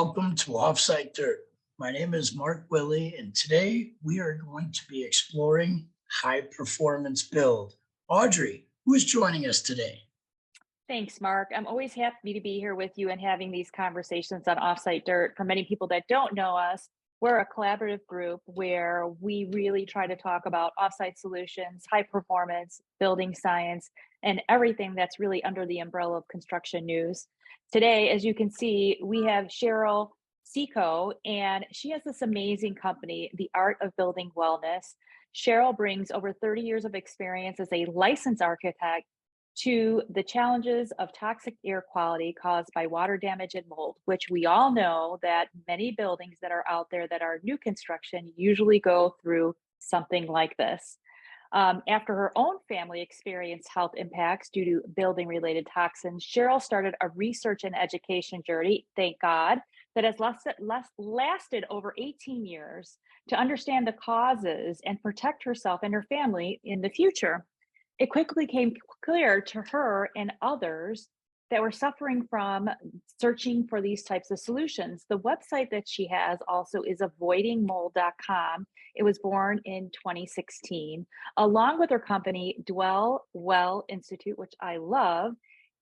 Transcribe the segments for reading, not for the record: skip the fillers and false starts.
welcome to Offsite Dirt. My name is Mark Willie, and today we are going to be exploring high performance build. Audrey, who is joining us today? Thanks, Mark. I'm always happy to be here with you and having these conversations on Offsite Dirt. For many people that don't know us, we're a collaborative group where we really try to talk about offsite solutions, high performance, building science, and everything that's really under the umbrella of construction news. Today, as you can see, we have Cheryl Ciecko, and she has this amazing company, The Art of Building Wellness. Cheryl brings over 30 years of experience as a licensed architect to the challenges of toxic air quality caused by water damage and mold, which we all know that many buildings that are out there that are new construction usually go through something like this. After her own family experienced health impacts due to building related toxins, Cheryl started a research and education journey, thank God, that has lasted over 18 years to understand the causes and protect herself and her family in the future. It quickly became clear to her and others that were suffering from searching for these types of solutions. The website that she has also is avoidingmold.com. It was born in 2016, along with her company, Dwell Well Institute, which I love,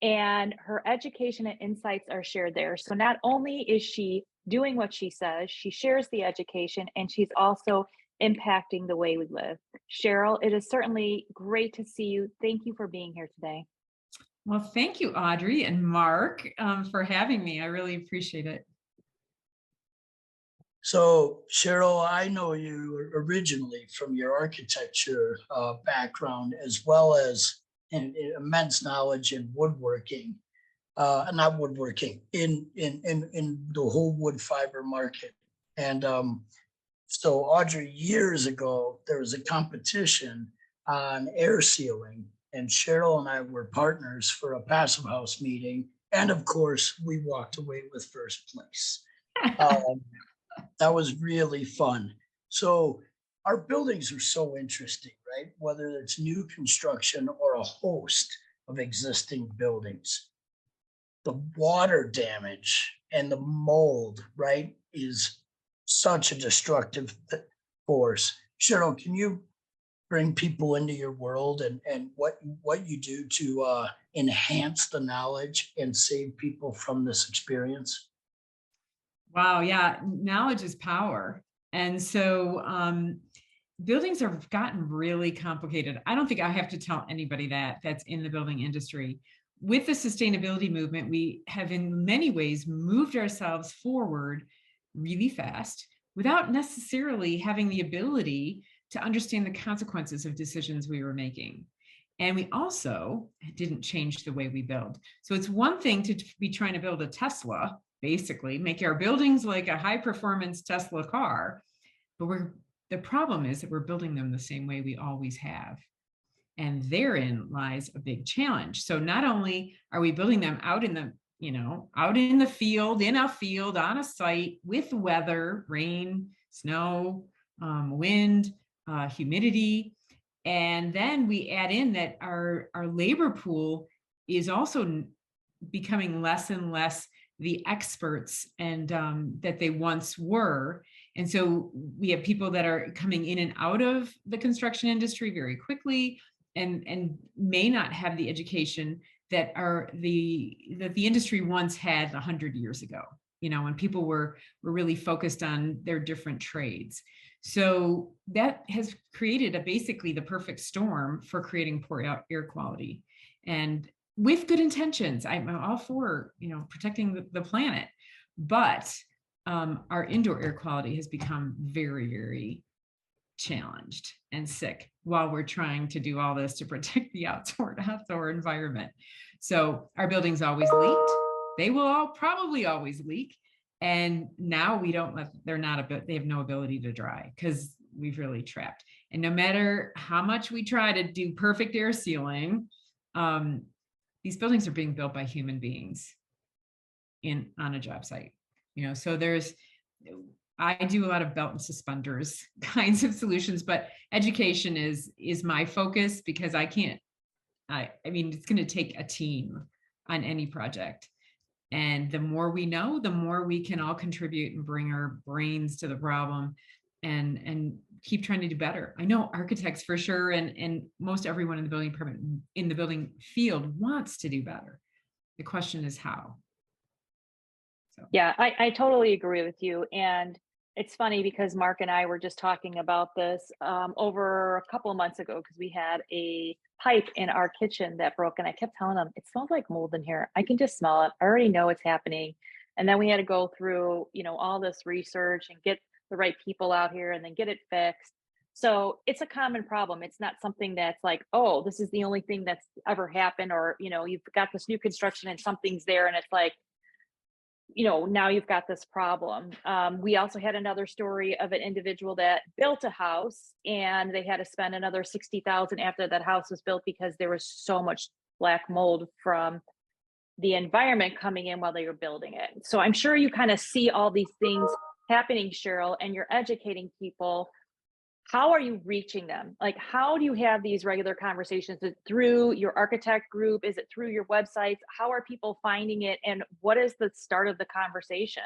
and her education and insights are shared there. So not only is she doing what she says, she shares the education, and she's also impacting the way we live. Cheryl, it is certainly great to see you. Thank you for being here today. Well, thank you, Audrey and Mark, for having me. I really appreciate it. So, Cheryl, I know you originally from your architecture background, as well as in immense knowledge in woodworking, not woodworking, in the whole wood fiber market. And so, Audrey, years ago, there was a competition on air sealing, and Cheryl and I were partners for a passive house meeting. And of course, we walked away with first place. That was really fun. So, our buildings are so interesting, right? Whether it's new construction or a host of existing buildings. The water damage and the mold, right, is such a destructive force. Cheryl, can you bring people into your world and what you do to enhance the knowledge and save people from this experience? Wow, yeah, knowledge is power. And so buildings have gotten really complicated. I don't think I have to tell anybody that's in the building industry. With the sustainability movement, we have in many ways moved ourselves forward really fast without necessarily having the ability to understand the consequences of decisions we were making. And we also didn't change the way we build. So it's one thing to be trying to build a Tesla, basically make our buildings like a high performance Tesla car, but the problem is that we're building them the same way we always have. And therein lies a big challenge. So not only are we building them out in the field, in a field, on a site with weather, rain, snow, wind, humidity. And then we add in that our labor pool is also becoming less and less the experts and that they once were. And so we have people that are coming in and out of the construction industry very quickly and may not have the education that the industry once had 100 years ago, when people were really focused on their different trades. So that has created basically the perfect storm for creating poor air quality. And with good intentions, I'm all for protecting the planet, but our indoor air quality has become very, very challenged and sick while we're trying to do all this to protect the outdoor environment. So our buildings always leaked. They will probably always leak. And now they have no ability to dry because we've really trapped. And no matter how much we try to do perfect air sealing, these buildings are being built by human beings on a job site. So I do a lot of belt and suspenders kinds of solutions, but education is my focus because I mean, it's going to take a team on any project. And the more we know, the more we can all contribute and bring our brains to the problem and keep trying to do better. I know architects for sure, and most everyone in the building permit in the building field wants to do better. The question is how. So Yeah, I totally agree with you. And it's funny because Mark and I were just talking about this over a couple of months ago because we had a pipe in our kitchen that broke. And I kept telling him, it smells like mold in here. I can just smell it. I already know it's happening. And then we had to go through, all this research and get the right people out here and then get it fixed. So it's a common problem. It's not something that's like, oh, this is the only thing that's ever happened, or, you've got this new construction and something's there and it's like, now you've got this problem. We also had another story of an individual that built a house and they had to spend another 60,000 after that house was built because there was so much black mold from the environment coming in while they were building it. So I'm sure you kind of see all these things happening, Cheryl, and you're educating people. How are you reaching them? Like, how do you have these regular conversations? Is it through your architect group? Is it through your websites? How are people finding it? And what is the start of the conversation?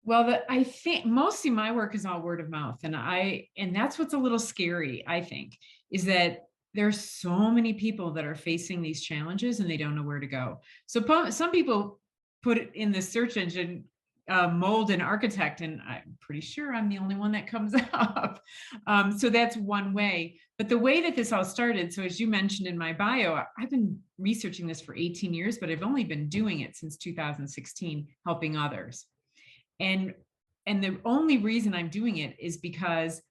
well, I think mostly my work is all word of mouth, and that's what's a little scary, I think, is that there's so many people that are facing these challenges and they don't know where to go. So some people put it in the search engine, mold and architect, and I'm pretty sure I'm the only one that comes up. So that's one way. But the way that this all started, so as you mentioned in my bio, I've been researching this for 18 years, but I've only been doing it since 2016, helping others. And the only reason I'm doing it is because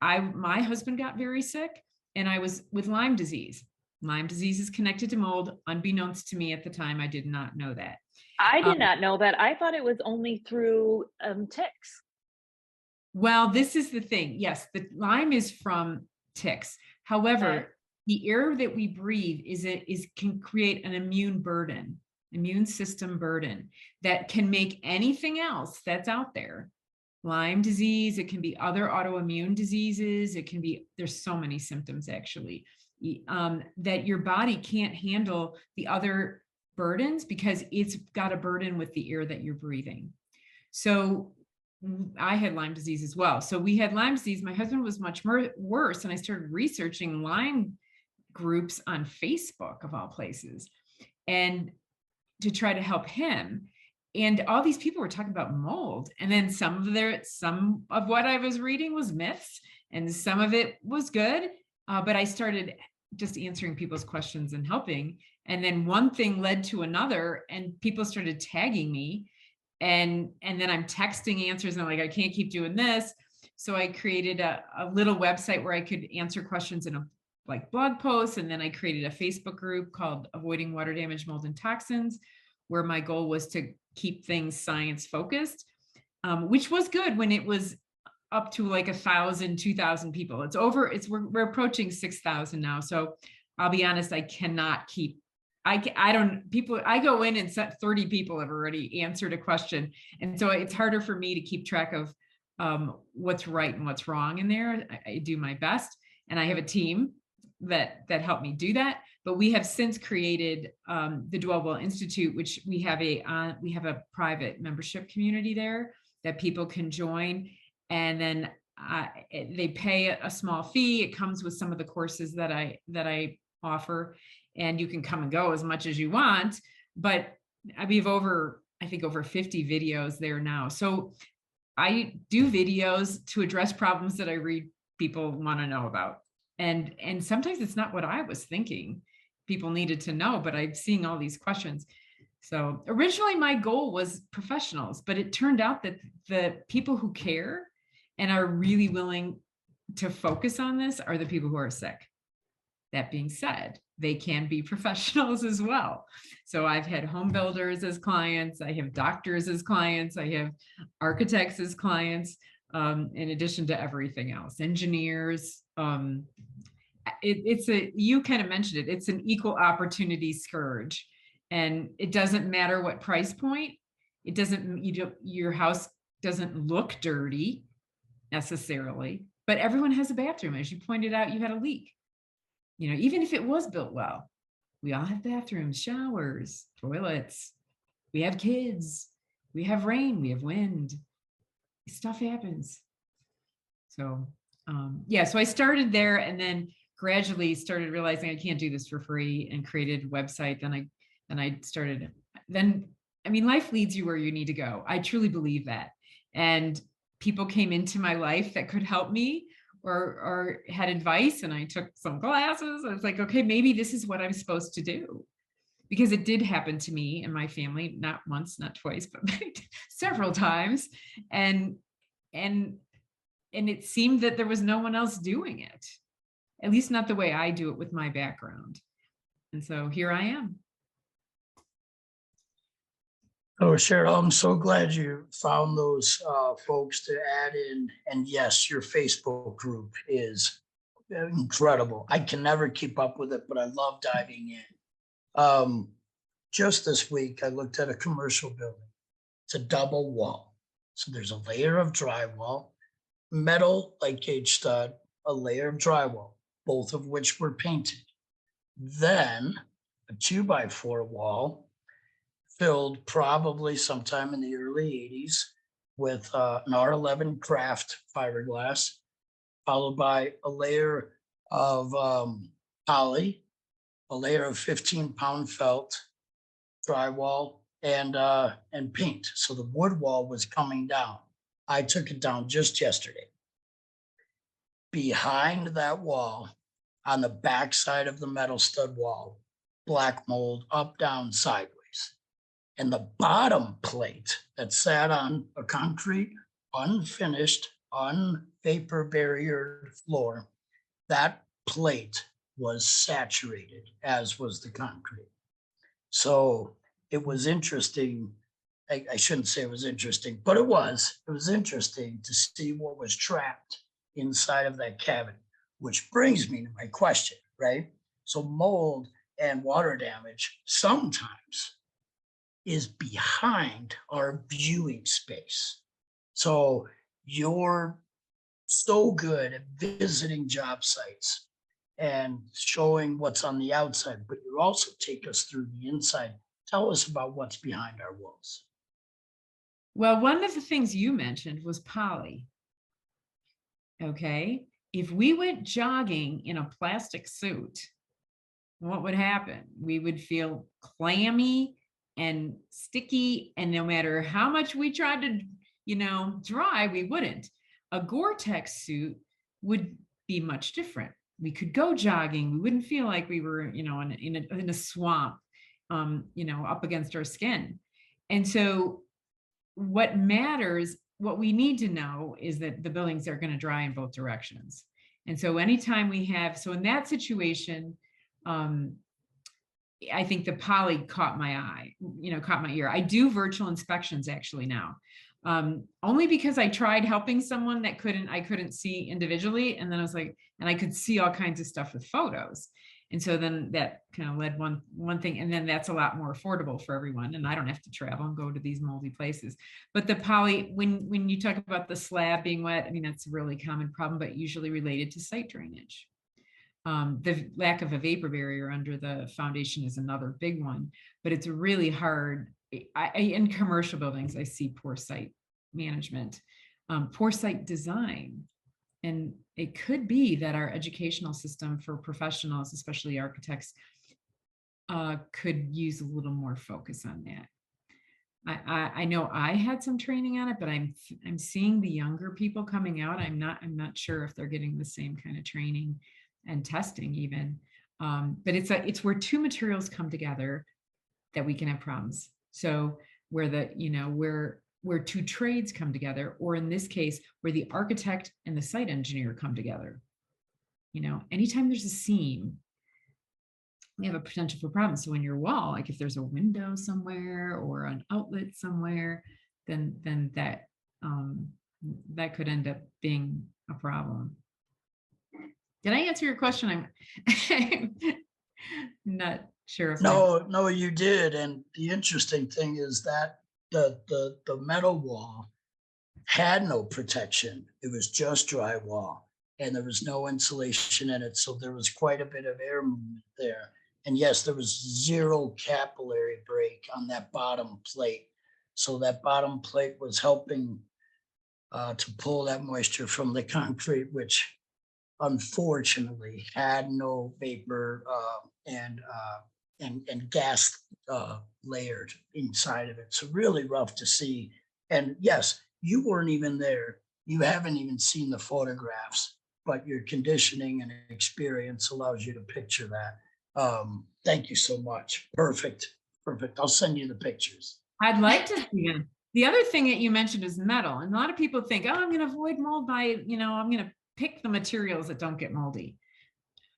my husband got very sick and I was with Lyme disease. Lyme disease is connected to mold. Unbeknownst to me at the time, I did not know that. I did Um, not know that. I thought it was only through ticks. Well, this is the thing. Yes, the Lyme is from ticks. Okay. However, the air that we breathe can create an immune system burden that can make anything else that's out there. Lyme disease, it can be other autoimmune diseases, it can be, there's so many symptoms actually, that your body can't handle the other burdens because it's got a burden with the air that you're breathing. So I had Lyme disease as well. So we had Lyme disease. My husband was much worse. And I started researching Lyme groups on Facebook, of all places, and to try to help him. And all these people were talking about mold. And then some of what I was reading was myths and some of it was good. But I started just answering people's questions and helping. And then one thing led to another and people started tagging me. And then I'm texting answers and I'm like, I can't keep doing this. So I created a little website where I could answer questions in a blog posts. And then I created a Facebook group called Avoiding Water Damage, Mold, and Toxins, where my goal was to keep things science focused, which was good when it was up to 1,000, 2,000 people. We're approaching 6,000 now. So I'll be honest, I cannot keep, I go in and 30 people have already answered a question. And so it's harder for me to keep track of what's right and what's wrong in there. I do my best and I have a team that helped me do that. But we have since created the Dwellwell Institute, which we have a private membership community there that people can join. And then they pay a small fee. It comes with some of the courses that I offer, and you can come and go as much as you want. But we have over 50 videos there now. So I do videos to address problems that I read people want to know about. And sometimes it's not what I was thinking people needed to know, but I'm seeing all these questions. So originally my goal was professionals, but it turned out that the people who care and are really willing to focus on this are the people who are sick. That being said, they can be professionals as well. So I've had home builders as clients, I have doctors as clients, I have architects as clients, in addition to everything else, engineers. You kind of mentioned it, it's an equal opportunity scourge. And it doesn't matter what price point, your house doesn't look dirty necessarily, but everyone has a bathroom. As you pointed out, you had a leak. Even if it was built well, we all have bathrooms, showers, toilets. we have kids, we have rain, we have wind, stuff happens. So yeah, so I started there and then gradually started realizing I can't do this for free and created a website. Then I started, I mean, life leads you where you need to go. I truly believe that. And people came into my life that could help me or had advice, and I took some classes. I was like, okay, maybe this is what I'm supposed to do. Because it did happen to me and my family, not once, not twice, but several times. And it seemed that there was no one else doing it, at least not the way I do it with my background. And so here I am. Oh, Cheryl, I'm so glad you found those folks to add in. And yes, your Facebook group is incredible. I can never keep up with it, but I love diving in. Just this week, I looked at a commercial building. It's a double wall. So there's a layer of drywall, metal light gauge stud, a layer of drywall, both of which were painted. Then a 2x4 wall filled probably sometime in the early 80s with an R11 craft fiberglass, followed by a layer of poly, a layer of 15-pound felt, drywall, and paint. So the wood wall was coming down. I took it down just yesterday. Behind that wall, on the back side of the metal stud wall, black mold up, down, sideways. And the bottom plate that sat on a concrete, unfinished, unvapor barrier floor, that plate was saturated, as was the concrete. So it was interesting. I shouldn't say it was interesting, but it was interesting to see what was trapped inside of that cavity, which brings me to my question, right? So mold and water damage sometimes is behind our viewing space. So you're so good at visiting job sites and showing what's on the outside, but you also take us through the inside. Tell us about what's behind our walls. Well, one of the things you mentioned was poly. Okay. If we went jogging in a plastic suit, what would happen? We would feel clammy and sticky. And no matter how much we tried to, dry, we wouldn't. A Gore-Tex suit would be much different. We could go jogging. We wouldn't feel like we were, in a swamp, up against our skin. And so what matters, what we need to know is that the buildings are going to dry in both directions. And so anytime we have, so in that situation, I think the poly caught my eye, caught my ear. I do virtual inspections actually now, only because I tried helping someone that I couldn't see individually. And then I was like, and I could see all kinds of stuff with photos. And so then that kind of led one thing. And then that's a lot more affordable for everyone. And I don't have to travel and go to these moldy places. But the poly, when you talk about the slab being wet, I mean, that's a really common problem, but usually related to site drainage. The lack of a vapor barrier under the foundation is another big one, but it's really hard. In commercial buildings, I see poor site management, poor site design. And it could be that our educational system for professionals, especially architects, could use a little more focus on that. I know I had some training on it, but I'm seeing the younger people coming out. I'm not sure if they're getting the same kind of training and testing even. But it's where two materials come together that we can have problems. So where two trades come together, or in this case, where the architect and the site engineer come together. Anytime there's a seam, we have a potential for problems. So in your wall, like if there's a window somewhere or an outlet somewhere, then that could end up being a problem. Did I answer your question? I'm not sure if No, you did. And the interesting thing is that the metal wall had no protection. It was just drywall, and there was no insulation in it. So there was quite a bit of air movement there. And yes, there was zero capillary break on that bottom plate. So that bottom plate was helping to pull that moisture from the concrete, which unfortunately had no vapor and gas layered inside of it. So really rough to see. And yes, you weren't even there. You haven't even seen the photographs, but your conditioning and experience allows you to picture that. Thank you so much. Perfect. Perfect. I'll send you the pictures. I'd like to see them. The other thing that you mentioned is metal. And a lot of people think, oh, I'm going to avoid mold by, I'm going to pick the materials that don't get moldy.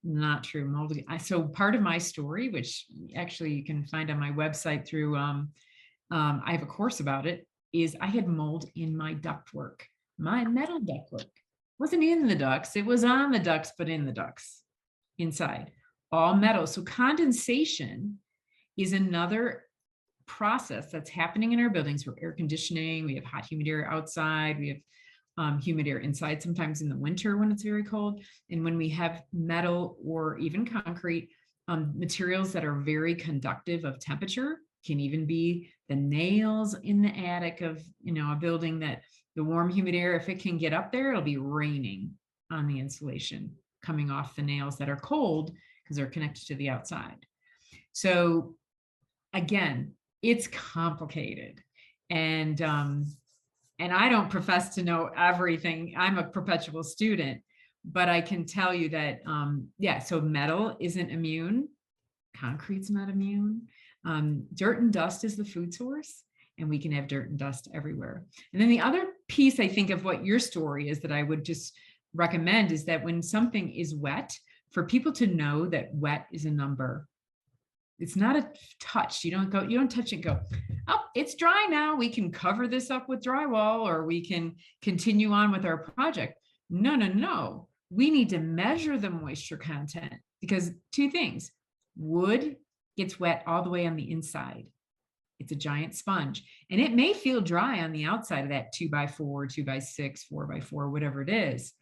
Not true. Moldy. So part of my story, which actually you can find on my website through, I have a course about it, is I had mold in my ductwork. My metal ductwork wasn't in the ducts. It was on the ducts, but in the ducts inside, all metal. So condensation is another process that's happening in our buildings. We're air conditioning, we have hot humid air outside, we have humid air inside, sometimes in the winter when it's very cold. And when we have metal or even concrete, materials that are very conductive of temperature, can even be the nails in the attic of a building, that the warm humid air, if it can get up there, it'll be raining on the insulation coming off the nails that are cold because they're connected to the outside. So again, it's complicated. And I don't profess to know everything. I'm a perpetual student, but I can tell you that, so metal isn't immune. Concrete's not immune. Dirt and dust is the food source, and we can have dirt and dust everywhere. And then the other piece, I think, of what your story is that I would just recommend is that when something is wet, for people to know that wet is a number. It's not a touch. You don't touch it and go, oh, it's dry now. We can cover this up with drywall, or we can continue on with our project. No. We need to measure the moisture content, because two things: wood gets wet all the way on the inside. It's a giant sponge, and it may feel dry on the outside of that 2x4, 2x6, 4x4, whatever it is,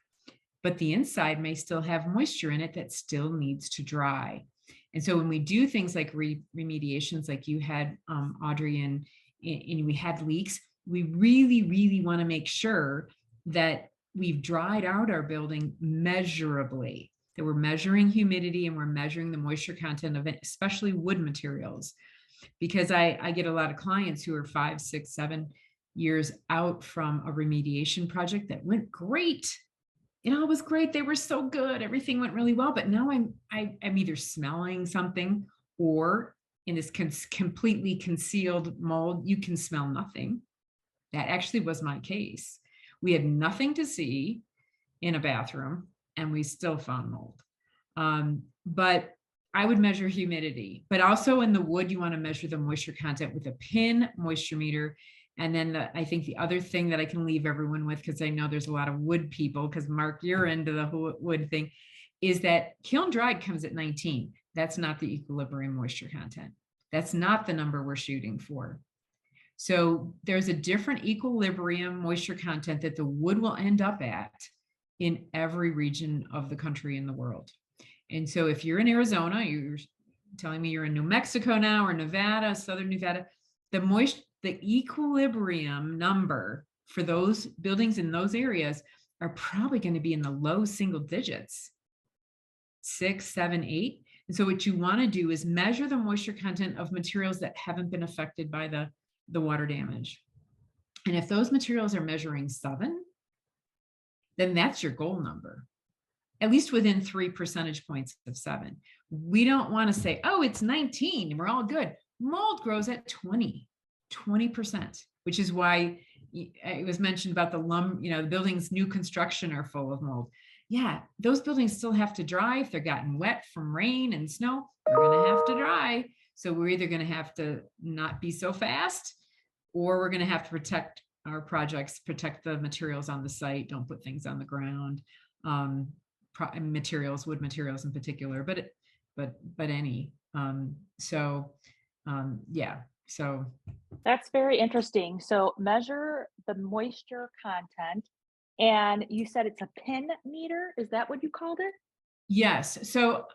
but the inside may still have moisture in it that still needs to dry. And so when we do things like remediations, like you had, Audrey, and we had leaks, we really, really want to make sure that we've dried out our building measurably, that we're measuring humidity and we're measuring the moisture content of it, especially wood materials. Because I get a lot of clients who are 5, 6, 7 years out from a remediation project that went great. It all was great. They were so good. Everything went really well. But now I'm either smelling something, or in this completely concealed mold, you can smell nothing. That actually was my case. We had nothing to see in a bathroom, and we still found mold. But I would measure humidity. But also in the wood, you want to measure the moisture content with a pin moisture meter. And then I think the other thing that I can leave everyone with, because I know there's a lot of wood people, because Mark, you're into the wood thing, is that kiln dried comes at 19. That's not the equilibrium moisture content. That's not the number we're shooting for. So there's a different equilibrium moisture content that the wood will end up at in every region of the country and the world. And so if you're in Arizona, you're telling me you're in New Mexico now, or Nevada, Southern Nevada, the equilibrium number for those buildings in those areas are probably going to be in the low single digits, 6, 7, 8. And so what you want to do is measure the moisture content of materials that haven't been affected by the water damage. And if those materials are measuring 7, then that's your goal number, at least within 3 percentage points of 7. We don't want to say, oh, it's 19 and we're all good. Mold grows at 20%, which is why it was mentioned about the buildings, new construction are full of mold. Yeah, those buildings still have to dry. If they're gotten wet from rain and snow, they're going to have to dry. So we're either going to have to not be so fast, or we're going to have to protect our projects, protect the materials on the site, don't put things on the ground, materials, wood materials in particular, but any. So That's very interesting. So measure the moisture content, and you said it's a pin meter. Is that what you called it? yes. So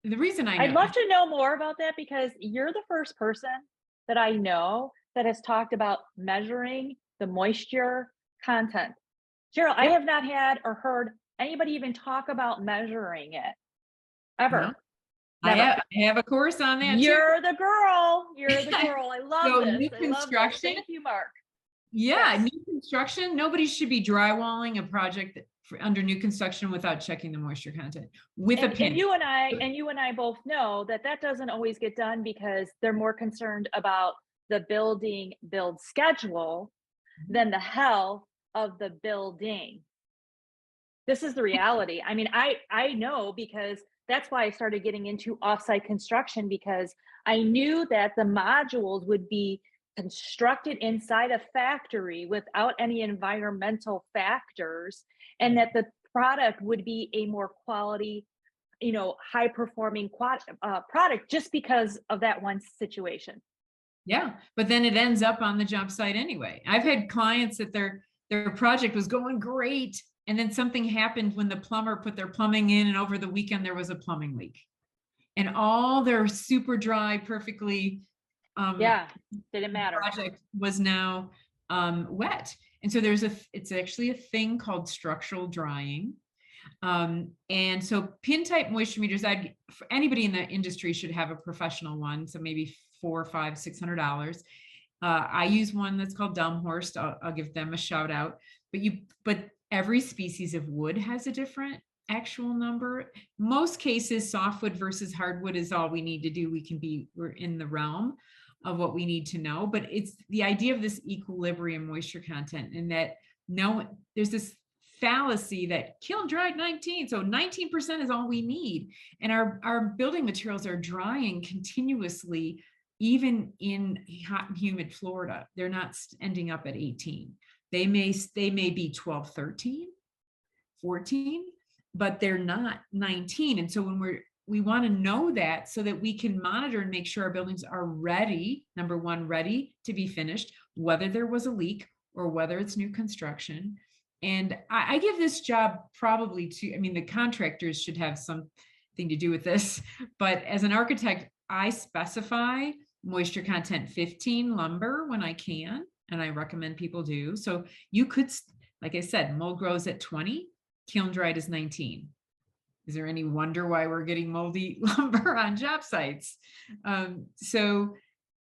the reason I I'd know, love to know more about that because you're the first person that I know that has talked about measuring the moisture content. Cheryl, I yep, have not had or heard anybody even talk about measuring it no, ever. Never. I have a course on that too. You're the girl. You're the girl. I love So this. new I love this. construction, Thank you, Mark. yeah, Yes. new construction, nobody should be drywalling a project under new construction without checking the moisture content with a And pin. you and I both know that that doesn't always get done because they're more concerned about the build schedule than the health of the building. This is the reality. I mean, I know because that's why I started getting into offsite construction because I knew that the modules would be constructed inside a factory without any environmental factors and that the product would be a more quality, high performing product just because of that one situation. Yeah, but then it ends up on the job site anyway. I've had clients that their project was going great, and then something happened when the plumber put their plumbing in, and over the weekend there was a plumbing leak, and all their super dry, perfectly Yeah, didn't matter. project was now wet. And so it's actually a thing called structural drying. And so pin type moisture meters, for anybody in the industry should have a professional one. So maybe $400, $500, $600. I use one that's called Delmhorst. I'll give them a shout out. But every species of wood has a different actual number. Most cases, softwood versus hardwood is all we need to do. We're in the realm of what we need to know. But it's the idea of this equilibrium moisture content, and that there's this fallacy that kiln dried 19, so 19% is all we need, and our building materials are drying continuously even in hot and humid Florida. They're not ending up at 18. They may be 12, 13, 14, but they're not 19. And so when we want to know that so that we can monitor and make sure our buildings are ready, number one, ready to be finished, whether there was a leak or whether it's new construction. And I give this job probably to, I mean, the contractors should have something to do with this, but as an architect, I specify moisture content 15 lumber when I can, and I recommend people do. So you could, like I said, mold grows at 20, kiln dried is 19. Is there any wonder why we're getting moldy lumber on job sites? So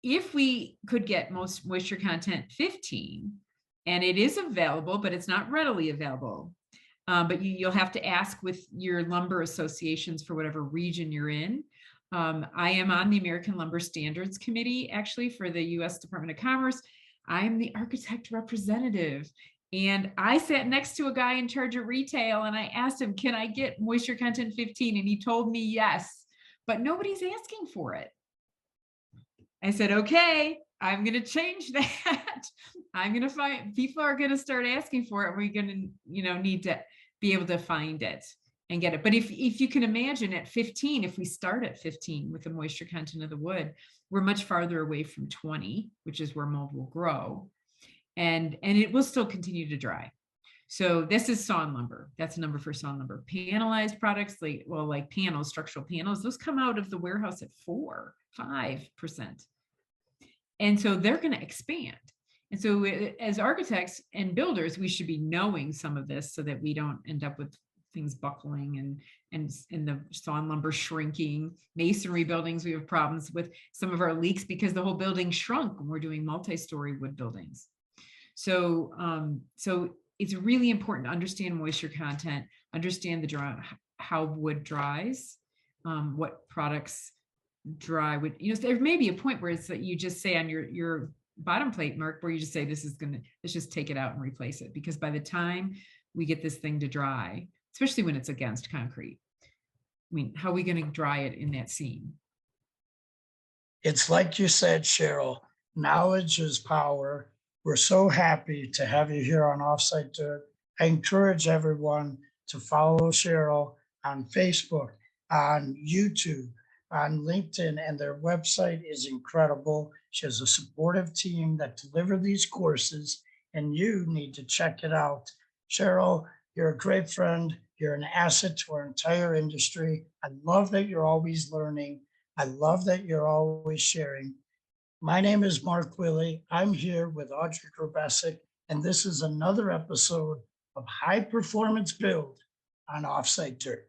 if we could get most moisture content 15, and it is available, but it's not readily available. But you'll have to ask with your lumber associations for whatever region you're in. I am on the American Lumber Standards Committee, actually, for the U.S. Department of Commerce. I'm the architect representative. And I sat next to a guy in charge of retail, and I asked him, can I get moisture content 15? And he told me yes, but nobody's asking for it. I said, okay, I'm going to change that. I'm going to find, people are going to start asking for it. We're going to, need to be able to find it and get it. But if you can imagine at 15, if we start at 15 with the moisture content of the wood, we're much farther away from 20, which is where mold will grow. And it will still continue to dry. So this is sawn lumber. That's a number for sawn lumber. Panelized products, like panels, structural panels, those come out of the warehouse at 4, 5%. And so they're going to expand. And so as architects and builders, we should be knowing some of this so that we don't end up with things buckling and the sawn lumber shrinking. Masonry buildings, we have problems with some of our leaks because the whole building shrunk when we're doing multi-story wood buildings. So it's really important to understand moisture content, understand how wood dries, what products dry would, there may be a point where it's that you just say on your bottom plate, Mark, where you just say, let's just take it out and replace it. Because by the time we get this thing to dry, especially when it's against concrete, I mean, how are we going to dry it in that seam? It's like you said, Cheryl, knowledge is power. We're so happy to have you here on Offsite Dirt. I encourage everyone to follow Cheryl on Facebook, on YouTube, on LinkedIn, and their website is incredible. She has a supportive team that deliver these courses, and you need to check it out. Cheryl, you're a great friend. You're an asset to our entire industry. I love that you're always learning. I love that you're always sharing. My name is Mark Willie. I'm here with Audrey Grabesic, and this is another episode of High Performance Build on Offsite Dirt.